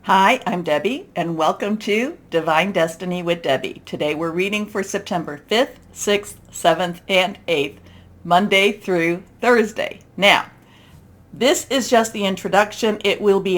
Hi, I'm Debbie, and welcome to Divine Destiny with Debbie. Today we're reading for September 5th, 6th, 7th, and 8th, Monday through Thursday. Now, this is just the introduction. It'll be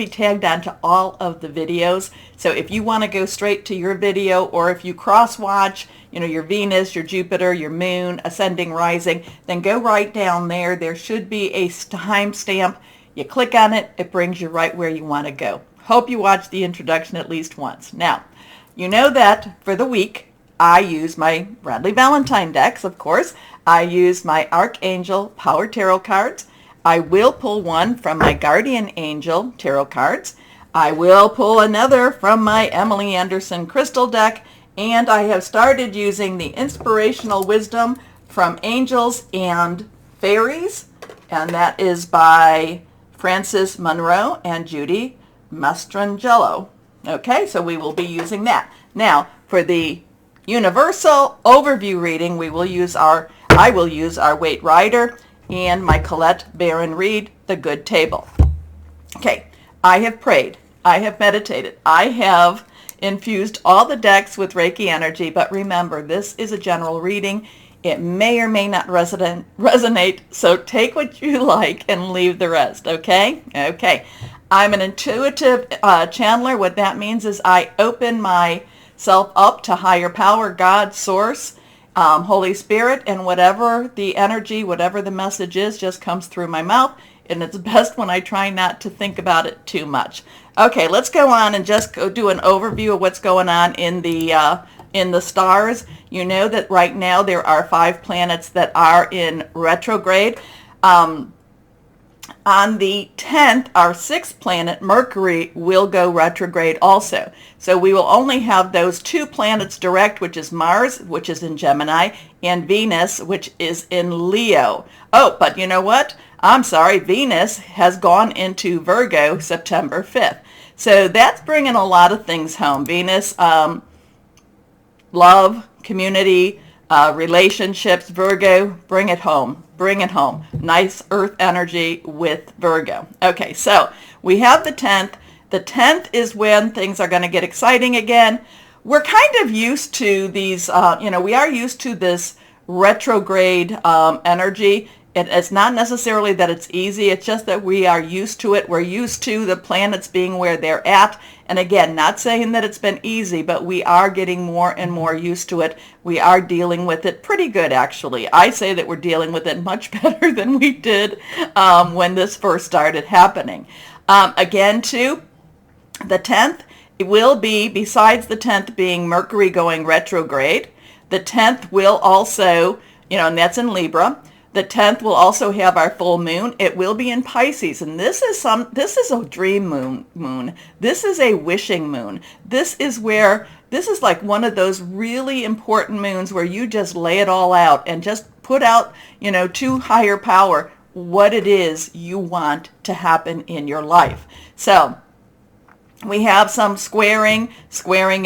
tagged onto all of the videos. So if you want to go straight to your video, or if you cross-watch, your Venus, your Jupiter, your Moon, ascending, rising, then go right down there. There should be a timestamp. You click on it, it brings you right where you want to go. Hope you watch the introduction at least once. Now, you know that for the week, I use my Bradley Valentine decks, of course. I use my Archangel Power Tarot cards. I will pull one from my Guardian Angel Tarot cards. I will pull another from my Emily Anderson Crystal deck. And I have started using the Inspirational Wisdom from Angels and Fairies. And that is by Frances Monroe and Judy Mastrangelo. Okay, so we will be using that. Now, for the universal overview reading, I will use our Waite Rider and my Colette Baron Reed, The Good Table. Okay, I have prayed. I have meditated. I have infused all the decks with Reiki energy, but remember, this is a general reading. It may or may not resonate, so take what you like and leave the rest, okay? Okay. I'm an intuitive channeler. What that means is I open myself up to higher power, God, Source, Holy Spirit, and whatever the energy, whatever the message is, just comes through my mouth, and it's best when I try not to think about it too much. Okay, let's go on and just go do an overview of what's going on in the stars. You know that right now there are 5 planets that are in retrograde. On the 10th, our 6th planet, Mercury, will go retrograde also. So we will only have those 2 planets direct, which is Mars, which is in Gemini, and Venus, which is in Leo. Oh, but you know what? I'm sorry, Venus has gone into Virgo September 5th. So that's bringing a lot of things home. Venus, love, community, relationships. Virgo, bring it home. Bring it home. Nice earth energy with Virgo. Okay, so we have the 10th. The 10th is when things are going to get exciting again. We're kind of used to these, we are used to this retrograde energy. It's not necessarily that it's easy. It's just that we are used to it. We're used to the planets being where they're at. And again, not saying that it's been easy, but we are getting more and more used to it. We are dealing with it pretty good, actually. I say that we're dealing with it much better than we did when this first started happening. Again, too, the 10th, it will be, besides the 10th being Mercury going retrograde, the 10th will also, and that's in Libra. The 10th will also have our full moon. It will be in Pisces, and this is a dream moon. This is a wishing moon. This is like one of those really important moons where you just lay it all out and just put out, to higher power what it is you want to happen in your life. So we have some squaring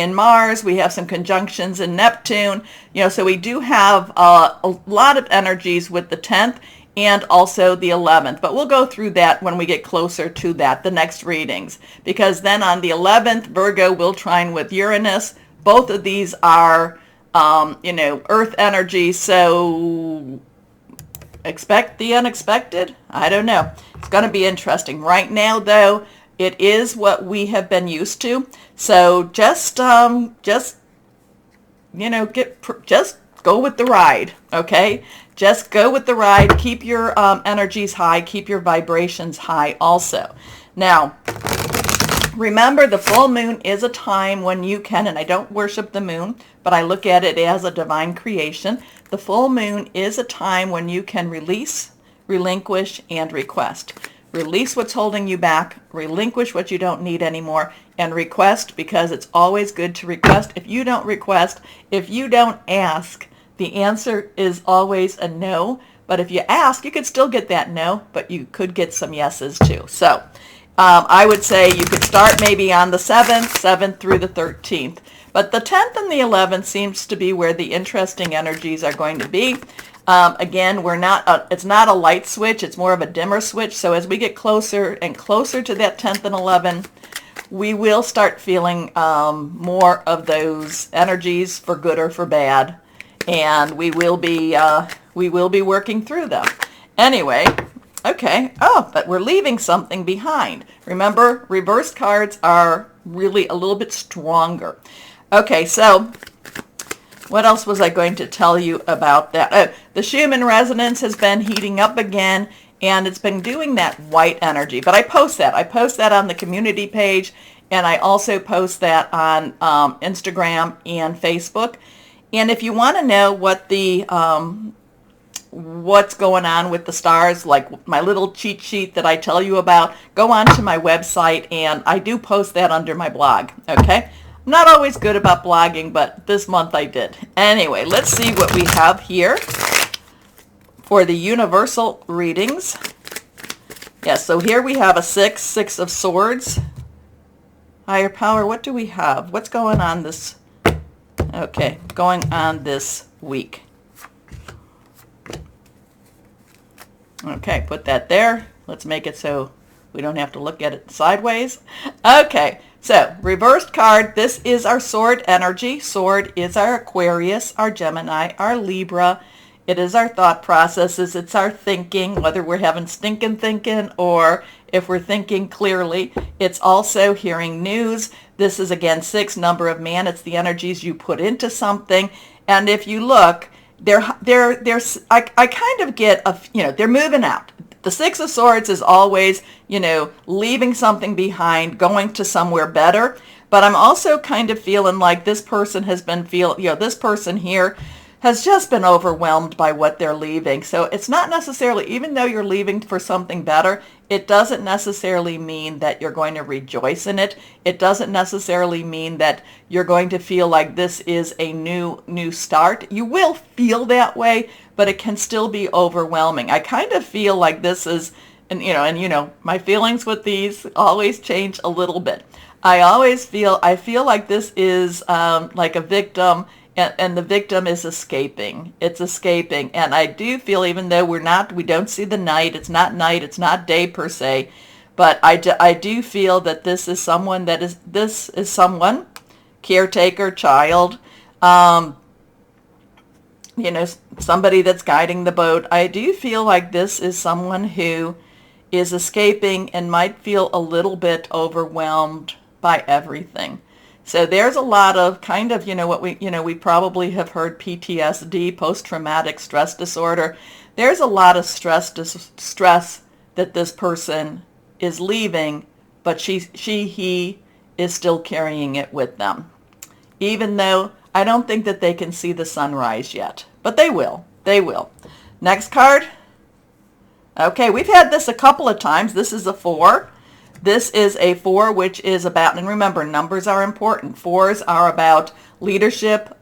in Mars. We have some conjunctions in Neptune. So we do have a lot of energies with the 10th and also the 11th. But we'll go through that when we get closer to that, the next readings. Because then on the 11th, Virgo will trine with Uranus. Both of these are, Earth energy. So expect the unexpected. I don't know. It's going to be interesting. Right now, though, it is what we have been used to. So just go with the ride, okay? Just go with the ride. Keep your energies high. Keep your vibrations high also. Now, remember, the full moon is a time when you can, and I don't worship the moon, but I look at it as a divine creation. The full moon is a time when you can release, relinquish, and request. Release what's holding you back, relinquish what you don't need anymore, and request, because it's always good to request. If you don't request, if you don't ask, the answer is always a no. But if you ask, you could still get that no, but you could get some yeses too. So I would say you could start maybe on the 7th through the 13th. But the 10th and the 11th seems to be where the interesting energies are going to be. Again, it's not a light switch, it's more of a dimmer switch. So as we get closer and closer to that 10th and 11th, we will start feeling more of those energies for good or for bad, and we will be working through them. Anyway, okay. Oh, but we're leaving something behind. Remember, reversed cards are really a little bit stronger. Okay, so what else was I going to tell you about that? The Schumann resonance has been heating up again, and it's been doing that white energy. But I post that. I post that on the community page, and I also post that on Instagram and Facebook. And if you want to know what the what's going on with the stars, like my little cheat sheet that I tell you about, go on to my website, and I do post that under my blog. Okay. I'm not always good about blogging, but this month I did. Anyway, let's see what we have here for the universal readings. Yes, so here we have a Six of Swords. Higher power, what do we have? What's going on this, okay, going on this week? Okay, put that there. Let's make it so we don't have to look at it sideways. Okay, so reversed card, this is our sword energy. Sword is our Aquarius, our Gemini, our Libra. It is our thought processes. It's our thinking, whether we're having stinking thinking or if we're thinking clearly. It's also hearing news. This is, again, 6, number of man. It's the energies you put into something. And if you look, I kind of get, they're moving out. The Six of Swords is always, leaving something behind, going to somewhere better. But I'm also kind of feeling like this person has been this person here has just been overwhelmed by what they're leaving. So it's not necessarily, even though you're leaving for something better, it doesn't necessarily mean that you're going to rejoice in it. It doesn't necessarily mean that you're going to feel like this is a new start. You will feel that way, but it can still be overwhelming. I kind of feel like this is, my feelings with these always change a little bit. I feel like this is like a victim, and the victim is escaping. It's escaping. And I do feel, even though we don't see the night, it's not day per se, but I do feel that this is someone caretaker, child, somebody that's guiding the boat. I do feel like this is someone who is escaping and might feel a little bit overwhelmed by everything. So there's a lot of kind of, we probably have heard PTSD, post-traumatic stress disorder. There's a lot of stress that this person is leaving, but he is still carrying it with them. Even though I don't think that they can see the sunrise yet, but they will. They will. Next card. Okay, we've had this a couple of times. This is a 4. This is a 4, which is about, and remember, numbers are important. 4s are about leadership,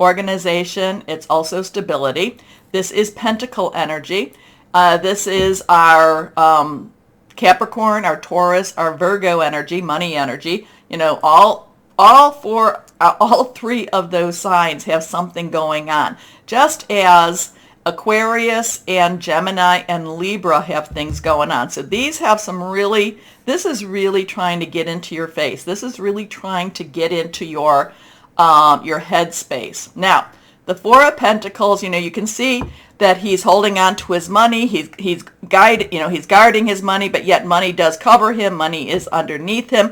organization. It's also stability. This is Pentacle energy. This is our Capricorn, our Taurus, our Virgo energy, money energy. All 3 of those signs have something going on. Just as Aquarius and Gemini and Libra have things going on. So these have this is really trying to get into your face. This is really trying to get into your head space. Now, the 4 of Pentacles, you can see that he's holding on to his money. He's guarding his money, but yet money does cover him. Money is underneath him.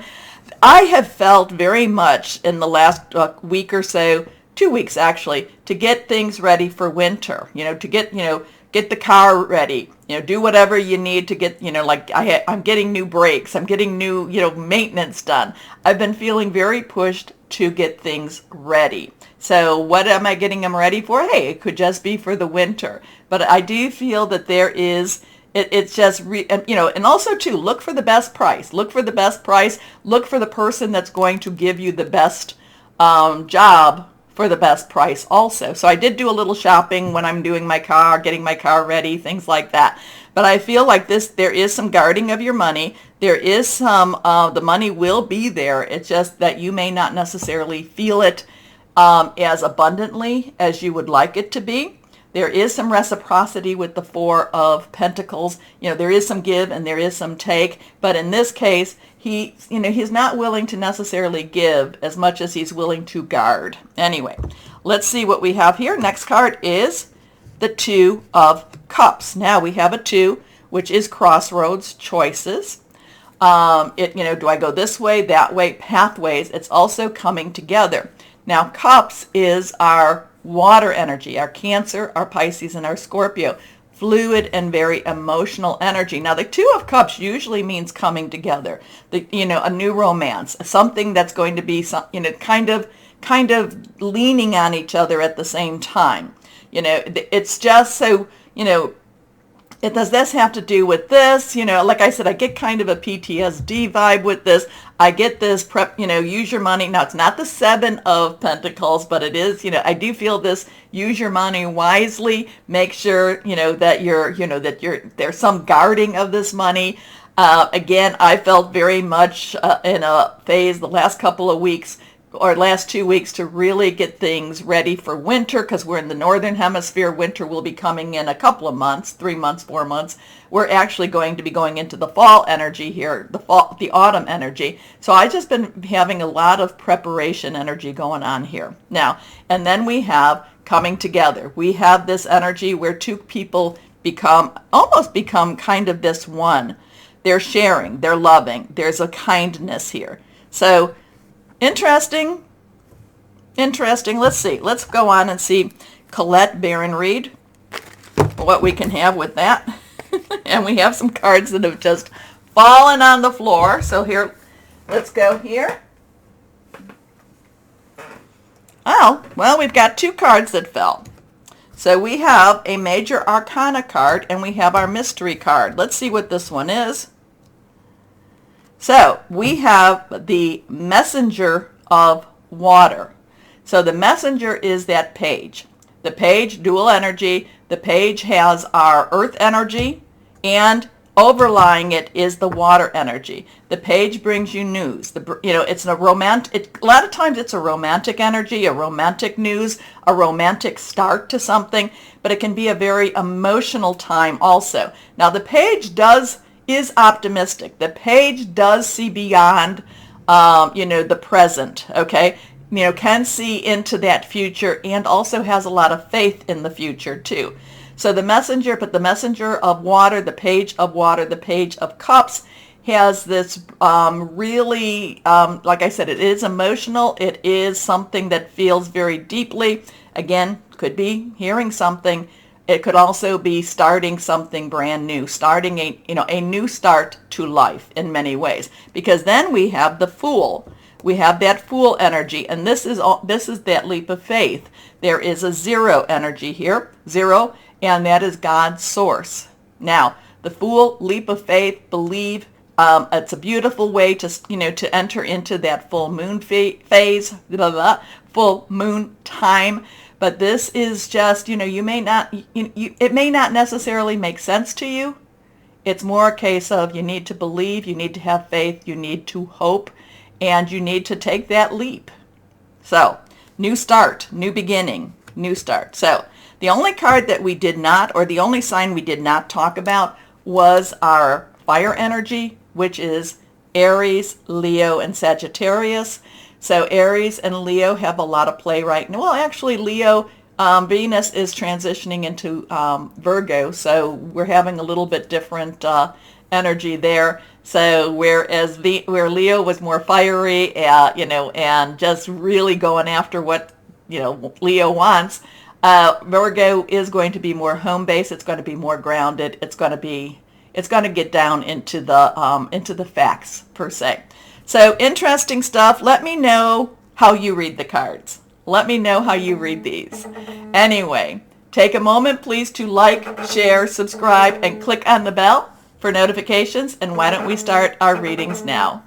I have felt very much in the last week or so, 2 weeks actually, to get things ready for winter, to get the car ready, do whatever you need to get, I'm getting new brakes, I'm getting new, maintenance done. I've been feeling very pushed to get things ready. So what am I getting them ready for? Hey, it could just be for the winter. But I do feel that there is, it's just, and also too, look for the best price. Look for the best price. Look for the person that's going to give you the best job for the best price also. So I did do a little shopping when I'm doing my car, getting my car ready, things like that. But I feel like there is some guarding of your money. There is some, the money will be there. It's just that you may not necessarily feel it as abundantly as you would like it to be. There is some reciprocity with the 4 of Pentacles. There is some give and there is some take. But in this case, he's not willing to necessarily give as much as he's willing to guard. Anyway, let's see what we have here. Next card is the Two of Cups. Now we have a 2, which is crossroads, choices. Do I go this way, that way, pathways. It's also coming together. Now, cups is our water energy, our Cancer, our Pisces, and our Scorpio. Fluid and very emotional energy. Now, the 2 of Cups usually means coming together. A new romance, something that's going to be, kind of leaning on each other at the same time. It's just so, does this have to do with this? Like I said, I get kind of a PTSD vibe with this. I get this use your money. Now, it's not the 7 of Pentacles, but it is, I do feel this, use your money wisely. Make sure, that there's some guarding of this money. Again, I felt very much in a phase the last couple of weeks, or last 2 weeks, to really get things ready for winter, because we're in the northern hemisphere. Winter will be coming in a couple of months, 3 months, 4 months. We're actually going to be going into the fall energy here, the autumn energy. So I just been having a lot of preparation energy going on here. Now, and then we have coming together. We have this energy where 2 people almost become kind of this one. They're sharing, they're loving. There's a kindness here. So Interesting. Let's see. Let's go on and see Colette Baron Reed, what we can have with that. And we have some cards that have just fallen on the floor. So here, let's go here. Oh, well, we've got 2 cards that fell. So we have a Major Arcana card and we have our Mystery card. Let's see what this one is. So we have the Messenger of Water. So the Messenger is that page. The page, dual energy. The page has our earth energy, and overlying it is the water energy. The page brings you news. It's a romantic. A lot of times it's a romantic energy, a romantic news, a romantic start to something, but it can be a very emotional time also. Now the page is optimistic. The page does see beyond, the present, okay? Can see into that future, and also has a lot of faith in the future too. So the Messenger, but the Messenger of Water, the Page of Water, the Page of Cups has this really, like I said, it is emotional. It is something that feels very deeply. Again, could be hearing something. It could also be starting something brand new, starting a new start to life in many ways. Because then we have the Fool. We have that Fool energy, and this is that leap of faith. There is a 0 energy here, 0, and that is God's source. Now, the Fool, leap of faith, believe. It's a beautiful way to enter into that full moon phase, full moon time. But this is just, it may not necessarily make sense to you. It's more a case of you need to believe, you need to have faith, you need to hope, and you need to take that leap. So, new start, new beginning, new start. So, the only card that we did not, or the only sign we did not talk about, was our fire energy, which is Aries, Leo, and Sagittarius. So Aries and Leo have a lot of play right now. Well, actually, Leo, Venus is transitioning into Virgo, so we're having a little bit different energy there. So whereas where Leo was more fiery, and just really going after what Leo wants, Virgo is going to be more home-based. It's going to be more grounded. It's going to get down into the facts per se. So interesting stuff. Let me know how you read the cards. Let me know how you read these. Anyway, take a moment, please, to like, share, subscribe, and click on the bell for notifications. And why don't we start our readings now?